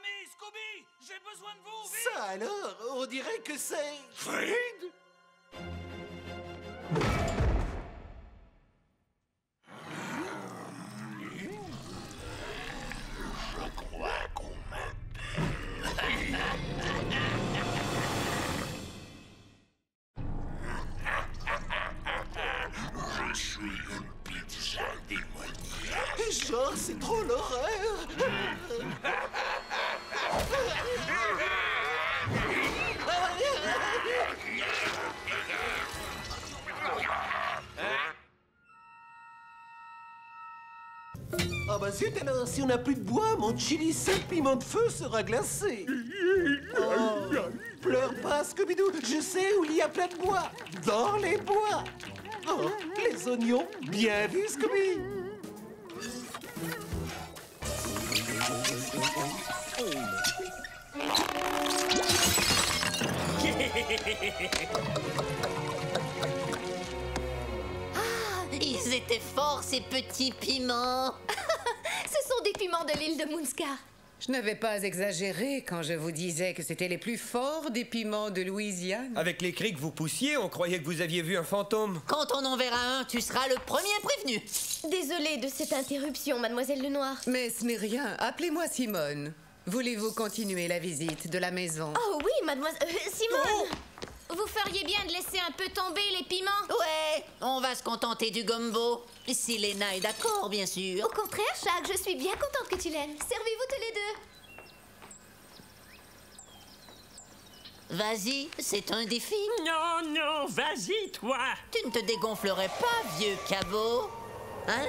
amis, Scooby, j'ai besoin de vous, vite! Ça alors, on dirait que c'est... Fred? Je crois qu'on m'appelle. Je suis une pizza démoniaque. Genre, c'est trop l'horreur. Ah bah zut alors, si on n'a plus de bois, mon chili 5 piments de feu sera glacé. Oh, pleure pas, Scooby-Doo, je sais où il y a plein de bois. Dans les bois. Oh, les oignons, bien vu, Scooby. Ils étaient forts, ces petits piments. Ce sont des piments de l'île de Moonscar. Je n'avais pas exagéré quand je vous disais que c'était les plus forts des piments de Louisiane. Avec les cris que vous poussiez, on croyait que vous aviez vu un fantôme. Quand on en verra un, tu seras le premier prévenu. Désolée de cette interruption, mademoiselle Lenoir. Mais ce n'est rien. Appelez-moi Simone. Voulez-vous continuer la visite de la maison? Oh oui, mademoiselle... Simone. Vous feriez bien de laisser un peu tomber les piments? Ouais, on va se contenter du gumbo. Si Léna est d'accord, bien sûr. Au contraire, Jacques, je suis bien contente que tu l'aimes. Servez-vous tous les deux. Vas-y, c'est un défi. Non, non, vas-y, toi. Tu ne te dégonflerais pas, vieux cabot. Hein?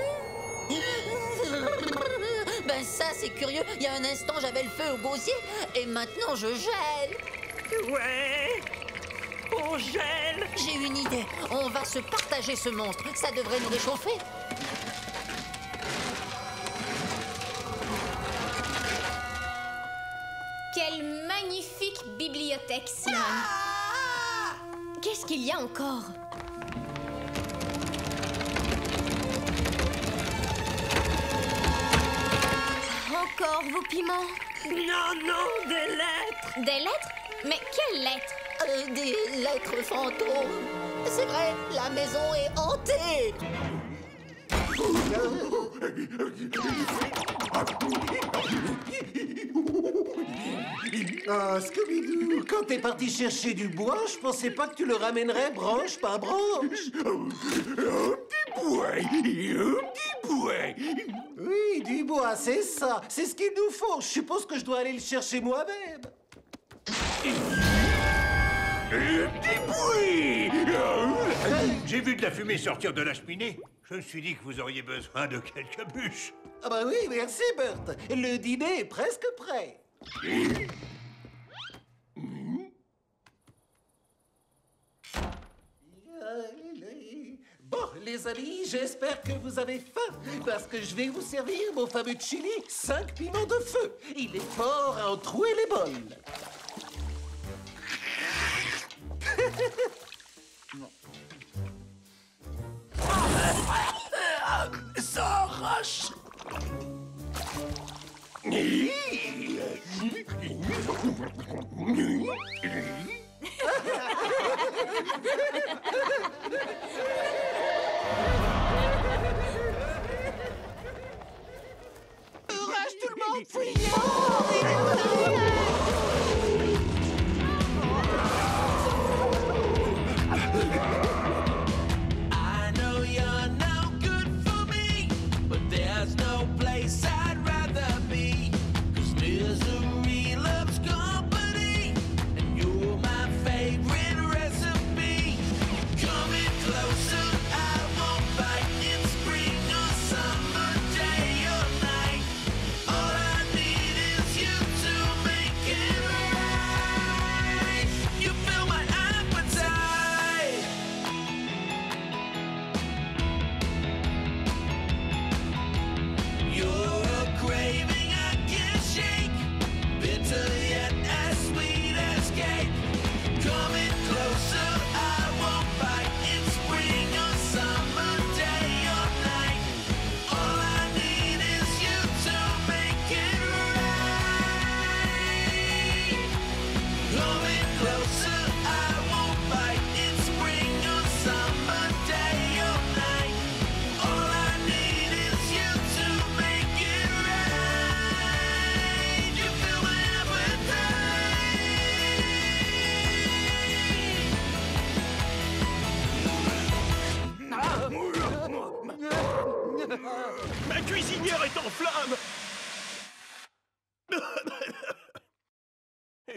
Ben ça, c'est curieux. Il y a un instant, j'avais le feu au gosier et maintenant, je gèle. Ouais, on gèle. J'ai une idée. On va se partager ce monstre. Ça devrait nous réchauffer. Quelle magnifique bibliothèque, Simone. Qu'est-ce qu'il y a encore? Encore vos piments? Non, non, des lettres. Des lettres? Mais quelles lettres? Des lettres fantômes. C'est vrai, la maison est hantée. Ah, Scooby-Doo, quand t'es parti chercher du bois, je pensais pas que tu le ramènerais branche par branche. Un petit bouet. Oui, du bois, c'est ça. C'est ce qu'il nous faut. Je suppose que je dois aller le chercher moi-même. Un petit bruit. J'ai vu de la fumée sortir de la cheminée. Je me suis dit que vous auriez besoin de quelques bûches. Ah bah oui, merci, Bert. Le dîner est presque prêt. Bon, les amis, j'espère que vous avez faim, parce que je vais vous servir mon fameux chili 5 piments de feu. Il est fort à en trouer les bols. Ça arrache. Courage tout le monde, fouillez! I know you're no good for me, but there's no place I'd rather be. 'Cause misery loves company, and you're my favorite recipe. Coming closer, I won't bite in spring or summer, day or night. All I need is you to make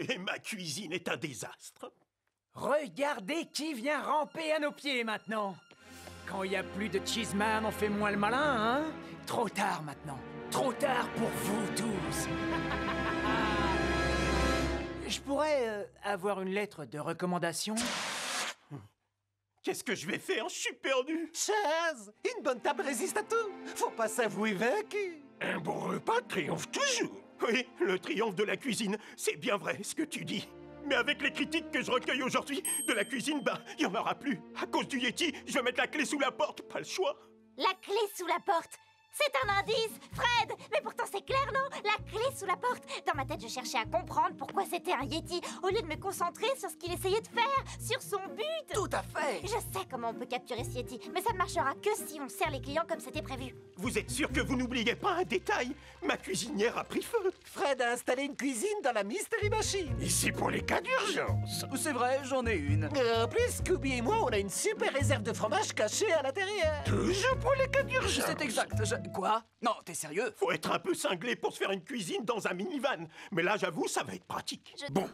Et ma cuisine est un désastre. Regardez qui vient ramper à nos pieds maintenant. Quand il n'y a plus de cheeseman, on fait moins le malin, hein? Trop tard maintenant. Trop tard pour vous tous. Je pourrais avoir une lettre de recommandation? Qu'est-ce que je vais faire? Je suis perdu. Chaz, une bonne table résiste à tout. Faut pas s'avouer vaincu. Un bon repas triomphe toujours. Oui, le triomphe de la cuisine, c'est bien vrai ce que tu dis. Mais avec les critiques que je recueille aujourd'hui de la cuisine, il y en aura plus. À cause du Yeti, je vais mettre la clé sous la porte, pas le choix. La clé sous la porte. C'est un indice, Fred. Mais pourtant c'est clair, non? La clé sous la porte. Dans ma tête, je cherchais à comprendre pourquoi c'était un Yeti, au lieu de me concentrer sur ce qu'il essayait de faire, sur son but. Tout à fait. Je sais comment on peut capturer ce Yeti, mais ça ne marchera que si on sert les clients comme c'était prévu. Vous êtes sûr que vous n'oubliez pas un détail? Ma cuisinière a pris feu. Fred a installé une cuisine dans la Mystery Machine. Ici pour les cas d'urgence. C'est vrai, j'en ai une. En plus, Scooby et moi, on a une super réserve de fromage cachée à l'intérieur. Toujours pour les cas d'urgence. C'est exact. Quoi? Non, t'es sérieux? Faut être un peu cinglé pour se faire une cuisine dans un minivan. Mais là, j'avoue, ça va être pratique. Bon,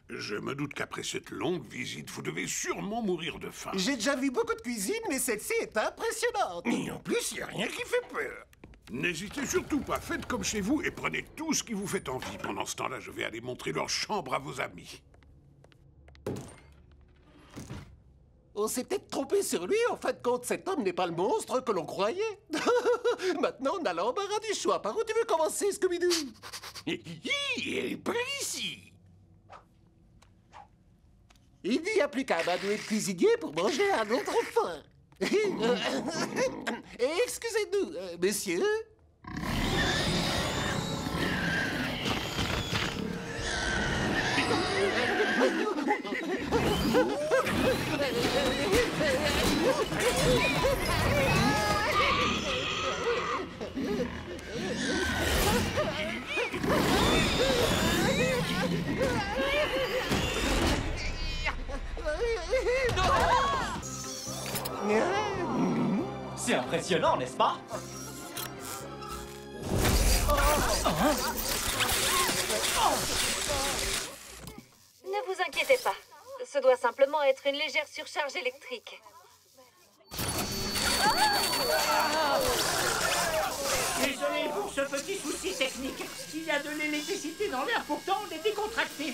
je me doute qu'après cette longue visite, vous devez sûrement mourir de faim. J'ai déjà vu beaucoup de cuisine, mais celle-ci est impressionnante. Et en plus, il n'y a rien qui fait peur. N'hésitez surtout pas, faites comme chez vous et prenez tout ce qui vous fait envie. Pendant ce temps-là, je vais aller montrer leur chambre à vos amis. On s'est peut-être trompé sur lui. En fin de compte, cet homme n'est pas le monstre que l'on croyait. Maintenant, on a l'embarras du choix. Par où tu veux commencer, Scooby-Doo? Par ici. Il n'y a plus qu'à amadouer le cuisinier pour manger à notre faim. Excusez-nous, monsieur. C'est impressionnant, n'est-ce pas? Ne vous inquiétez pas. Ce doit simplement être une légère surcharge électrique. Désolé pour ce petit souci technique. Il y a de l'électricité dans l'air, pourtant on est décontracté.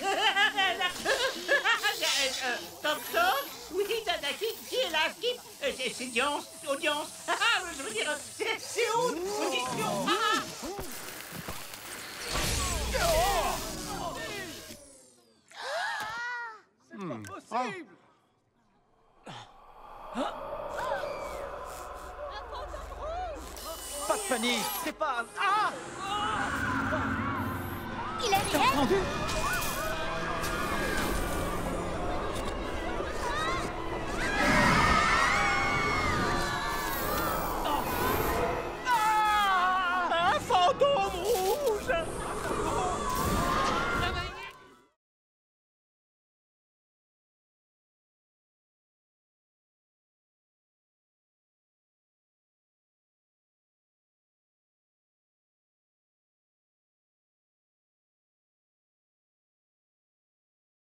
Toc toc. Oui, Dada, qui est là? Qui? C'est audience. Je veux dire, c'est audition. C'est pas possible. Pas de panique, c'est pas... Il est T'as entendu?